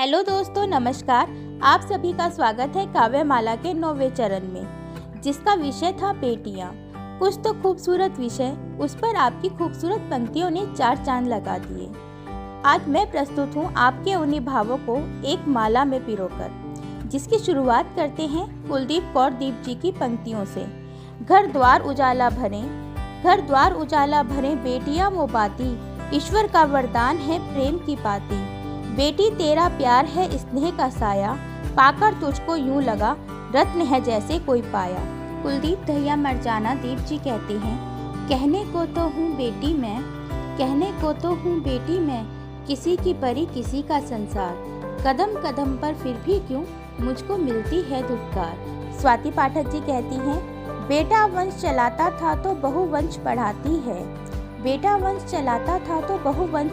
Hello दोस्तों, नमस्कार। आप सभी का स्वागत है काव्यमाला के 9वें चरण में, जिसका विषय था बेटियां। कुछ तो खूबसूरत विषय, उस पर आपकी खूबसूरत पंक्तियों ने 4 चांद लगा दिए। आज मैं प्रस्तुत हूँ आपके उन्हीं भावों को एक माला में पिरोकर, जिसकी शुरुआत करते हैं कुलदीप कौर दीप जी की पंक्तियों से। घर द्वार उजाला भरे बेटियां वो बाती, ईश्वर का वरदान है प्रेम की पाती। बेटी तेरा प्यार है स्नेह का साया, पाकर तुझको यूं लगा रत्न है जैसे कोई पाया। कुलदीप दहिया मरजाना दीप जी कहते हैं, कहने को तो हूँ बेटी मैं, किसी की परी किसी का संसार। कदम कदम पर फिर भी क्यों मुझको मिलती है दुत्कार। स्वाति पाठक जी कहती हैं, बेटा वंश चलाता था तो बहुवंश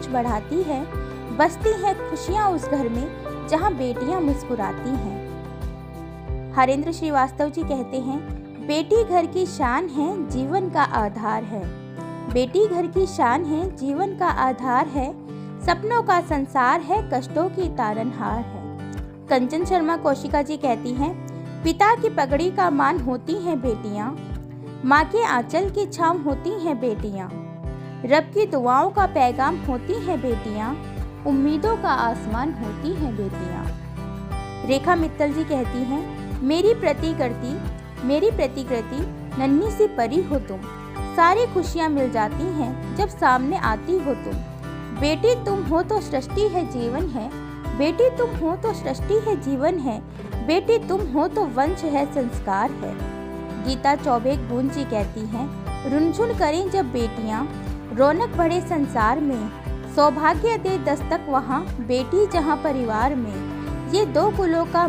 बढ़ाती है, बसती है खुशियाँ उस घर में जहाँ बेटियाँ मुस्कुराती हैं। हरेंद्र श्रीवास्तव जी कहते हैं, बेटी घर की शान है जीवन का आधार है, सपनों का संसार है, कष्टों की तारनहार है। कंचन शर्मा कौशिका जी कहती हैं, पिता की पगड़ी का मान होती हैं बेटियाँ, माँ के आंचल की छाँव होती हैं बेटियाँ, रब की दुआओं का पैगाम होती हैं बेटियाँ, उम्मीदों का आसमान होती हैं बेटियाँ। रेखा मित्तल जी कहती हैं, मेरी प्रतिकृति नन्ही सी परी हो तुम, सारी खुशियाँ मिल जाती हैं जब सामने आती हो तुम। बेटी तुम हो तो सृष्टि है जीवन है, बेटी तुम हो तो वंश है संस्कार है। गीता चौबे गूंज जी कहती हैं, रुनझुन करें जब बेटियाँ, रौनक बढ़े संसार में, सौभाग्य दे दस्तक वहाँ बेटी जहाँ परिवार में। ये दो कुलों का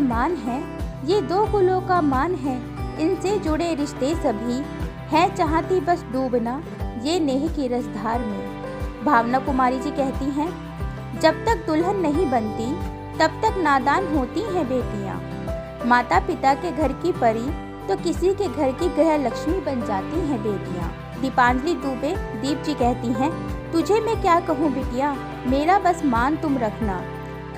मान है, इनसे जुड़े रिश्ते सभी हैं, चाहती बस डूबना ये नेह की रसधार में। भावना कुमारी जी कहती हैं, जब तक दुल्हन नहीं बनती तब तक नादान होती हैं बेटियाँ, माता पिता के घर की परी तो किसी के घर की गृह लक्ष्मी बन जाती हैं बेटियाँ। दीपांजलि दुबे दीप जी कहती हैं, तुझे मैं क्या कहूँ बिटिया, मेरा बस मान तुम रखना,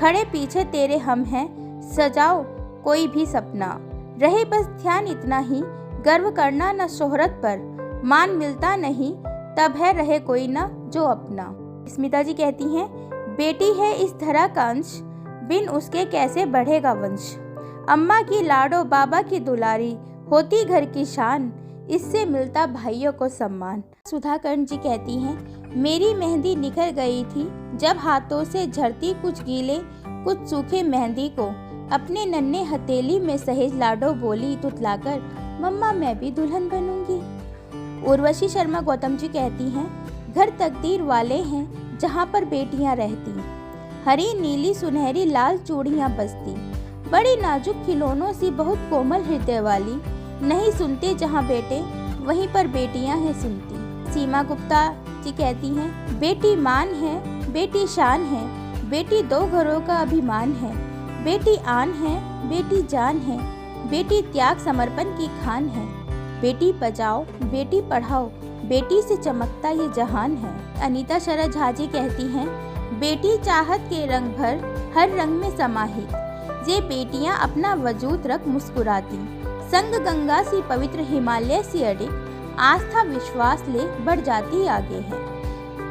खड़े पीछे तेरे हम हैं, सजाओ कोई भी सपना, रहे बस ध्यान इतना ही, गर्व करना न शोहरत पर, मान मिलता नहीं तब है रहे कोई ना जो अपना। स्मिता जी कहती हैं, बेटी है इस धरा का अंश, बिन उसके कैसे बढ़ेगा वंश, अम्मा की लाडो बाबा की दुलारी, होती घर की शान, इससे मिलता भाइयों को सम्मान। सुधाकरण जी कहती हैं, मेरी मेहंदी निखर गई थी जब हाथों से झड़ती कुछ गीले कुछ सूखे मेहंदी को, अपने नन्हे हथेली में सहेज लाडो बोली तुतलाकर, मम्मा मैं भी दुल्हन बनूंगी। उर्वशी शर्मा गौतम जी कहती हैं, घर तकदीर वाले हैं जहाँ पर बेटियाँ रहती, हरी नीली सुनहरी लाल चूड़ियाँ बजती, बड़ी नाजुक खिलौनों सी बहुत कोमल हृदय वाली, नहीं सुनते जहाँ बेटे वहीं पर बेटियां हैं सुनती। सीमा गुप्ता जी कहती हैं, बेटी मान है, बेटी शान है, बेटी दो घरों का अभिमान है, बेटी आन है, बेटी जान है, बेटी त्याग समर्पण की खान है, बेटी बचाओ बेटी पढ़ाओ, बेटी से चमकता ये जहान है। अनीता शरद झा जी कहती हैं, बेटी चाहत के रंग भर हर रंग में समाहित, ये बेटियां अपना वजूद रख मुस्कुराती, संग गंगा सी पवित्र हिमालय सी अडिग, आस्था विश्वास ले बढ़ जाती आगे है।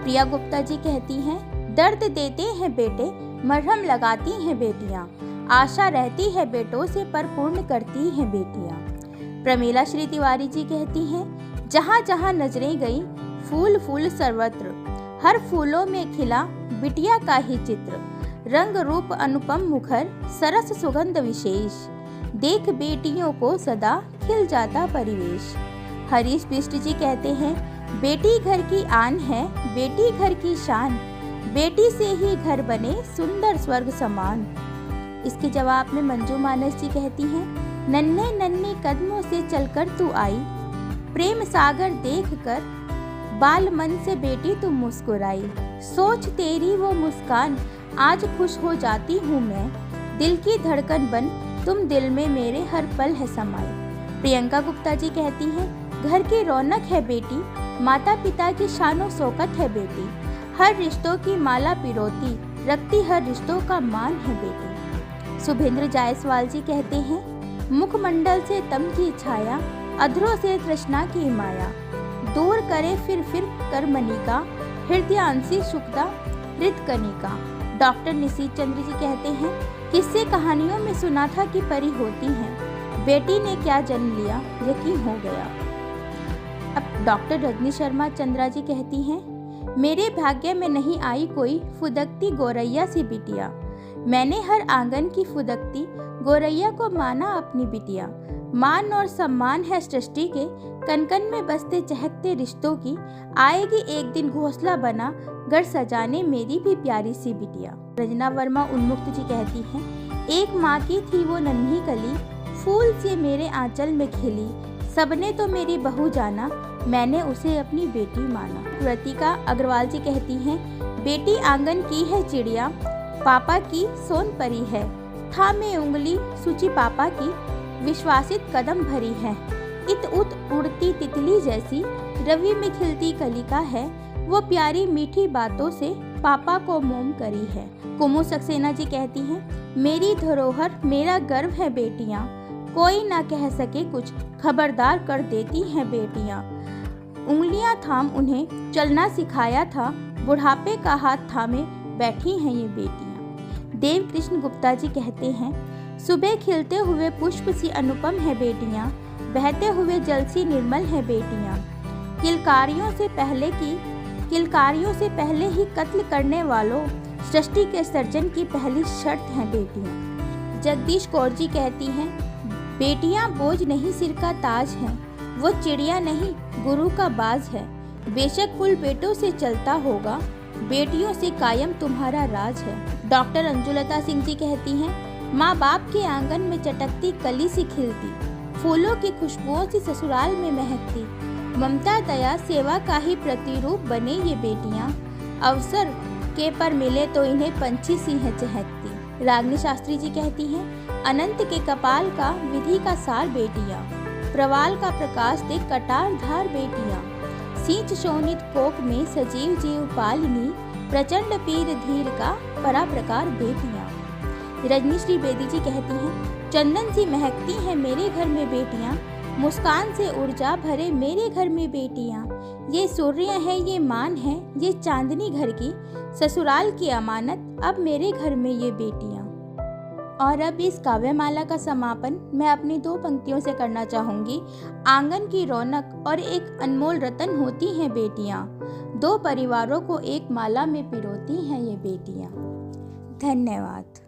प्रिया गुप्ता जी कहती हैं, दर्द देते हैं बेटे मरहम लगाती हैं बेटियां, आशा रहती है बेटों से पर पूर्ण करती हैं बेटियां। प्रमीला श्री तिवारी जी कहती हैं, जहाँ जहाँ नजरें गई फूल फूल सर्वत्र, हर फूलों में खिला बिटिया का ही चित्र, रंग रूप अनुपम मुखर सरस सुगंध विशेष, देख बेटियों को सदा खिल जाता परिवेश। हरीश बिष्ट जी कहते हैं, बेटी घर की आन है, बेटी घर की शान, बेटी से ही घर बने सुंदर स्वर्ग समान। इसके जवाब में मंजू मानस जी कहती हैं, नन्हे नन्हे कदमों से चलकर तू आई, प्रेम सागर देख कर बाल मन से बेटी तू मुस्कुराई, सोच तेरी वो मुस्कान आज खुश हो जाती हूँ मैं, दिल की धड़कन बन तुम दिल में मेरे हर पल है समाई। प्रियंका गुप्ता जी कहती हैं, घर की रौनक है बेटी, माता पिता की शानो शौकत है बेटी, हर रिश्तों की माला पिरोती, रखती हर रिश्तों का मान है बेटी। शुभेंद्र जायसवाल जी कहते हैं, मुखमंडल से तम की छाया, अधरों से तृष्णा की माया, दूर करे फिर कर मनिका, हृदयांशी सुखदा हृद कनिका। डॉक्टर निशीथ चंद्र जी कहते हैं, किस्से कहानियों में सुना था कि परी होती हैं, बेटी ने क्या जन्म लिया यकीन हो गया। अब डॉक्टर रजनी शर्मा चंद्रा जी कहती हैं, मेरे भाग्य में नहीं आई कोई फुदकती गोरैया सी बिटिया, मैंने हर आंगन की फुदकती गोरैया को माना अपनी बिटिया। मान और सम्मान है सृष्टि के, कनकन में बसते चहकते रिश्तों की, आएगी एक दिन घोंसला बना घर सजाने मेरी भी प्यारी सी बिटिया। रजना वर्मा उन्मुक्त जी कहती हैं, एक माँ की थी वो नन्ही कली, फूल से मेरे आंचल में खिली, सबने तो मेरी बहू जाना, मैंने उसे अपनी बेटी माना। कृतिका अग्रवाल जी कहती हैं, बेटी आंगन की है चिड़िया, पापा की सोन परी है, थामे उंगली सूची पापा की, विश्वासित कदम भरी है, इत उत उड़ती तितली जैसी, रवि में खिलती कलिका है, वो प्यारी मीठी बातों से पापा को मोम करी है। कुमु सक्सेना जी कहती हैं, मेरी धरोहर मेरा गर्व है बेटियां, कोई ना कह सके कुछ, खबरदार कर देती हैं बेटियां। उंगलियां थाम उन्हें चलना सिखाया था, बुढ़ापे का हाथ थामे बैठी हैं ये बेटियां। देव कृष्ण गुप्ता जी कहते हैं, सुबह खिलते हुए पुष्प सी अनुपम है बेटियां, बहते हुए जल सी निर्मल है बेटियां। किलकारियों से पहले ही कत्ल करने वालों, सृष्टि के सर्जन की पहली शर्त है बेटियां। जगदीश कौर जी कहती हैं, बेटियां बोझ नहीं सिर का ताज हैं, वो चिड़िया नहीं गुरु का बाज है, बेशक कुल बेटों से चलता होगा, बेटियों से कायम तुम्हारा राज है। डॉक्टर अंजुलता सिंह जी कहती हैं, माँ बाप के आंगन में चटकती कली सी खिलती, फूलों की खुशबुओं से ससुराल में महकती, ममता दया सेवा का ही प्रतिरूप बने ये बेटियां, अवसर के पर मिले तो इन्हें पंछी सी है चहकती। रागिनी शास्त्री जी कहती हैं, अनंत के कपाल का विधि का सार बेटियां, प्रवाल का प्रकाश दे कटार धार बेटियां, सींच शोणित कोक में सजीव जीव पालिनी, प्रचंड पीर धीर का परा प्रकार बेटियां। रजनी श्री बेदी जी कहती हैं, चंदन सी महकती हैं मेरे घर में बेटियां, मुस्कान से ऊर्जा भरे मेरे घर में बेटियां, ये सूर्य है ये मान है ये चांदनी घर की, ससुराल की अमानत अब मेरे घर में ये बेटियां। और अब इस काव्यमाला का समापन मैं अपनी 2 पंक्तियों से करना चाहूँगी। आंगन की रौनक और एक अनमोल रतन होती हैं बेटियाँ, 2 परिवारों को एक माला में पिरोती हैं ये बेटियाँ। धन्यवाद।